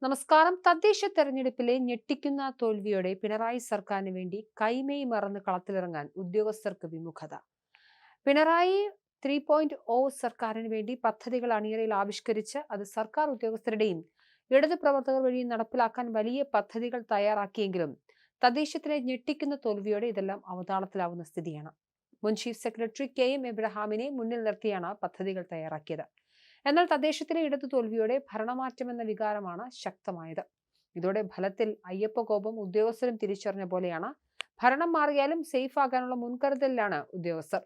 നമസ്കാരം. തദ്ദേശ തെരഞ്ഞെടുപ്പിലെ ഞെട്ടിക്കുന്ന തോൽവിയോടെ പിണറായി സർക്കാരിന് വേണ്ടി കൈമേയ് മറന്ന് കളത്തിലിറങ്ങാൻ ഉദ്യോഗസ്ഥർക്ക് വിമുഖത. പിണറായി 3.0 സർക്കാരിന് വേണ്ടി പദ്ധതികൾ അണിയറയിൽ ആവിഷ്കരിച്ച് അത് സർക്കാർ ഉദ്യോഗസ്ഥരുടെയും ഇടത് പ്രവർത്തകർ വഴി നടപ്പിലാക്കാൻ വലിയ പദ്ധതികൾ തയ്യാറാക്കിയെങ്കിലും തദ്ദേശത്തിലെ ഞെട്ടിക്കുന്ന തോൽവിയോടെ ഇതെല്ലാം അവതാളത്തിലാവുന്ന സ്ഥിതിയാണ്. മുൻ ചീഫ് സെക്രട്ടറി KM എബ്രഹാമിനെ മുന്നിൽ നിർത്തിയാണ് പദ്ധതികൾ തയ്യാറാക്കിയത്. എന്നാൽ തദ്ദേശത്തിലെ ഇടതു തോൽവിയോടെ ഭരണമാറ്റമെന്ന വികാരമാണ് ശക്തമായത്. ഇതോടെ ഫലത്തിൽ അയ്യപ്പകോപം ഉദ്യോഗസ്ഥരും തിരിച്ചറിഞ്ഞ പോലെയാണ്. ഭരണം മാറിയാലും സേഫ് ആകാനുള്ള മുൻകരുതലിലാണ് ഉദ്യോഗസ്ഥർ.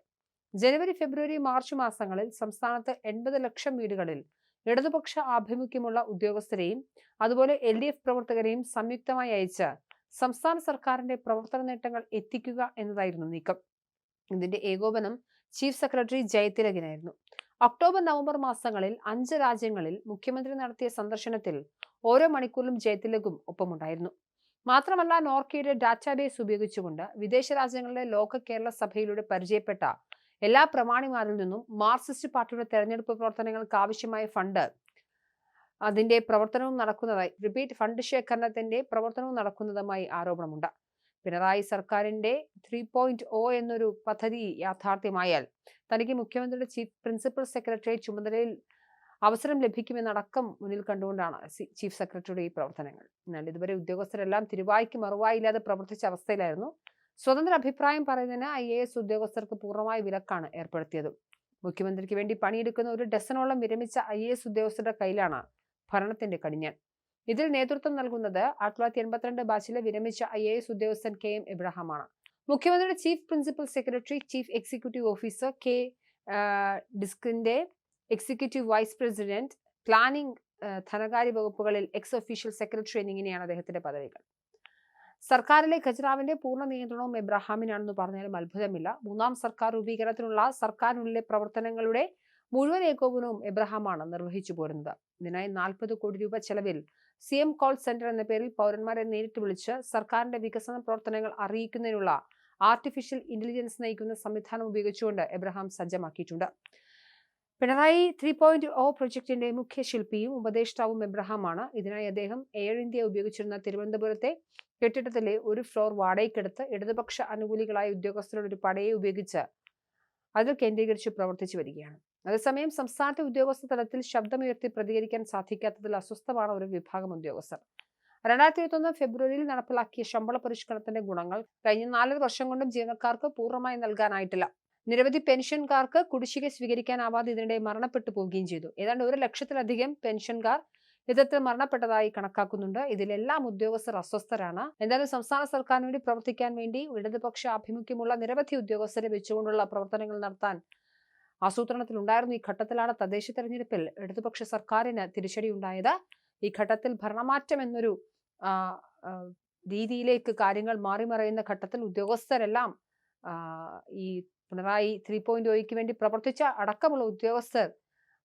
ജനുവരി, ഫെബ്രുവരി, മാർച്ച് മാസങ്ങളിൽ സംസ്ഥാനത്ത് 80 ലക്ഷം വീടുകളിൽ ഇടതുപക്ഷ ആഭിമുഖ്യമുള്ള ഉദ്യോഗസ്ഥരെയും അതുപോലെ LDF പ്രവർത്തകരെയും സംയുക്തമായി അയച്ച് സംസ്ഥാന സർക്കാരിന്റെ പ്രവർത്തന നേട്ടങ്ങൾ എത്തിക്കുക എന്നതായിരുന്നു നീക്കം. ഇതിന്റെ ഏകോപനം ചീഫ് സെക്രട്ടറി ജയതിലകിനായിരുന്നു. ഒക്ടോബർ, നവംബർ മാസങ്ങളിൽ 5 രാജ്യങ്ങളിൽ മുഖ്യമന്ത്രി നടത്തിയ സന്ദർശനത്തിൽ ഓരോ മണിക്കൂറിലും ജയതിലകും ഒപ്പമുണ്ടായിരുന്നു. മാത്രമല്ല, നോർക്കയുടെ ഡാറ്റാബേസ് ഉപയോഗിച്ചുകൊണ്ട് വിദേശ രാജ്യങ്ങളിലെ ലോക കേരള സഭയിലൂടെ പരിചയപ്പെട്ട എല്ലാ പ്രമാണിമാരിൽ നിന്നും മാർക്സിസ്റ്റ് പാർട്ടിയുടെ തെരഞ്ഞെടുപ്പ് പ്രവർത്തനങ്ങൾക്ക് ആവശ്യമായ ഫണ്ട് അതിന്റെ പ്രവർത്തനവും നടക്കുന്നതായി ഫണ്ട് ശേഖരണത്തിന്റെ പ്രവർത്തനവും നടക്കുന്നതുമായി ആരോപണമുണ്ട്. പിണറായി സർക്കാരിന്റെ 3.0 എന്നൊരു പദ്ധതി യാഥാർത്ഥ്യമായാൽ തനിക്ക് മുഖ്യമന്ത്രിയുടെ പ്രിൻസിപ്പൽ സെക്രട്ടറി ചുമതലയിൽ അവസരം ലഭിക്കുമെന്നടക്കം മുന്നിൽ കണ്ടുകൊണ്ടാണ് ചീഫ് സെക്രട്ടറിയുടെ ഈ പ്രവർത്തനങ്ങൾ. എന്നാൽ ഇതുവരെ ഉദ്യോഗസ്ഥരെല്ലാം തിരുവായ്ക്ക് മറുവായില്ലാതെ പ്രവർത്തിച്ച അവസ്ഥയിലായിരുന്നു. സ്വതന്ത്ര അഭിപ്രായം പറയുന്നതിന് IAS ഉദ്യോഗസ്ഥർക്ക് പൂർണ്ണമായ വിലക്കാണ് ഏർപ്പെടുത്തിയത്. മുഖ്യമന്ത്രിക്ക് വേണ്ടി പണിയെടുക്കുന്ന ഒരു ഡസനോളം വിരമിച്ച IAS ഉദ്യോഗസ്ഥരുടെ കയ്യിലാണ് ഭരണത്തിന്റെ കടിഞ്ഞാൻ. ഇതിൽ നേതൃത്വം നൽകുന്നത് 1982 ബാച്ചിലെ വിരമിച്ച IAS ഉദ്യോഗസ്ഥൻ KM എബ്രഹാമാണ്. മുഖ്യമന്ത്രിയുടെ chief principal secretary, chief executive officer, ഡിസ്കിന്റെ എക്സിക്യൂട്ടീവ് വൈസ് പ്രസിഡന്റ്, പ്ലാനിംഗ്, ധനകാര്യ വകുപ്പുകളിൽ എക്സ് ഒഫീഷ്യൽ സെക്രട്ടറി എന്നിങ്ങനെയാണ് അദ്ദേഹത്തിന്റെ പദവികൾ. സർക്കാരിലെ ഖജനാവിന്റെ പൂർണ്ണ നിയന്ത്രണവും എബ്രഹാമിനാണെന്ന് പറഞ്ഞാലും അത്ഭുതമില്ല. മൂന്നാം സർക്കാർ രൂപീകരണത്തിനുള്ള സർക്കാരിനുള്ളിലെ പ്രവർത്തനങ്ങളുടെ മുഴുവൻ ഏകോപനവും എബ്രഹാമാണ് നിർവഹിച്ചു പോരുന്നത്. ഇതിനായി 40 കോടി രൂപ ചെലവിൽ CM കോൾ സെന്റർ എന്ന പേരിൽ പൗരന്മാരെ നേരിട്ട് വിളിച്ച് സർക്കാരിന്റെ വികസന പ്രവർത്തനങ്ങൾ അറിയിക്കുന്നതിനുള്ള ആർട്ടിഫിഷ്യൽ ഇന്റലിജൻസ് നയിക്കുന്ന സംവിധാനം ഉപയോഗിച്ചുകൊണ്ട് എബ്രഹാം സജ്ജമാക്കിയിട്ടുണ്ട്. പിണറായി 3.0 പ്രൊജക്ടിന്റെ മുഖ്യ ശില്പിയും ഉപദേഷ്ടാവും എബ്രഹാമാണ്. ഇതിനായി അദ്ദേഹം എയർ ഇന്ത്യ ഉപയോഗിച്ചിരുന്ന തിരുവനന്തപുരത്തെ കെട്ടിടത്തിലെ ഒരു ഫ്ലോർ വാടകയ്ക്കെടുത്ത് ഇടതുപക്ഷ അനുകൂലികളായ ഉദ്യോഗസ്ഥരുടെ ഒരു പടയെ ഉപയോഗിച്ച് അതിൽ കേന്ദ്രീകരിച്ച് പ്രവർത്തിച്ചു വരികയാണ്. അതേസമയം സംസ്ഥാനത്തെ ഉദ്യോഗസ്ഥ തലത്തിൽ ശബ്ദമുയർത്തി പ്രതികരിക്കാൻ സാധിക്കാത്തതിൽ അസ്വസ്ഥമാണ് ഒരു വിഭാഗം ഉദ്യോഗസ്ഥർ. 2021 ഫെബ്രുവരിയിൽ നടപ്പിലാക്കിയ ശമ്പള പരിഷ്കരണത്തിന്റെ ഗുണങ്ങൾ കഴിഞ്ഞ 4 വർഷം കൊണ്ടും ജീവനക്കാർക്ക് പൂർണ്ണമായി നൽകാനായിട്ടില്ല. നിരവധി പെൻഷൻകാർക്ക് കുടിശ്ശിക സ്വീകരിക്കാനാവാതെ ഇതിനിടെ മരണപ്പെട്ടു പോവുകയും ചെയ്തു. ഏതാണ്ട് 1 ലക്ഷത്തിലധികം പെൻഷൻകാർ ഇത്തരത്തിൽ മരണപ്പെട്ടതായി കണക്കാക്കുന്നുണ്ട്. ഇതിലെല്ലാം ഉദ്യോഗസ്ഥർ അസ്വസ്ഥരാണ്. എന്തായാലും സംസ്ഥാന സർക്കാരിന് വേണ്ടി പ്രവർത്തിക്കാൻ വേണ്ടി ഇടതുപക്ഷ ആഭിമുഖ്യമുള്ള നിരവധി ഉദ്യോഗസ്ഥരെ വെച്ചുകൊണ്ടുള്ള പ്രവർത്തനങ്ങൾ നടത്താൻ ആസൂത്രണത്തിലുണ്ടായിരുന്നു. ഈ ഘട്ടത്തിലാണ് തദ്ദേശ തെരഞ്ഞെടുപ്പിൽ ഇടതുപക്ഷ സർക്കാരിന് തിരിച്ചടിയുണ്ടായത്. ഈ ഘട്ടത്തിൽ ഭരണമാറ്റം എന്നൊരു രീതിയിലേക്ക് കാര്യങ്ങൾ മാറിമറയുന്ന ഘട്ടത്തിൽ ഉദ്യോഗസ്ഥരെല്ലാം ഈ പിണറായി 3.0ക്ക് വേണ്ടി പ്രവർത്തിച്ച അടക്കമുള്ള ഉദ്യോഗസ്ഥർ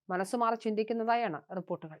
മനസ്സുമാറി ചിന്തിക്കുന്നതായാണ് റിപ്പോർട്ടുകൾ.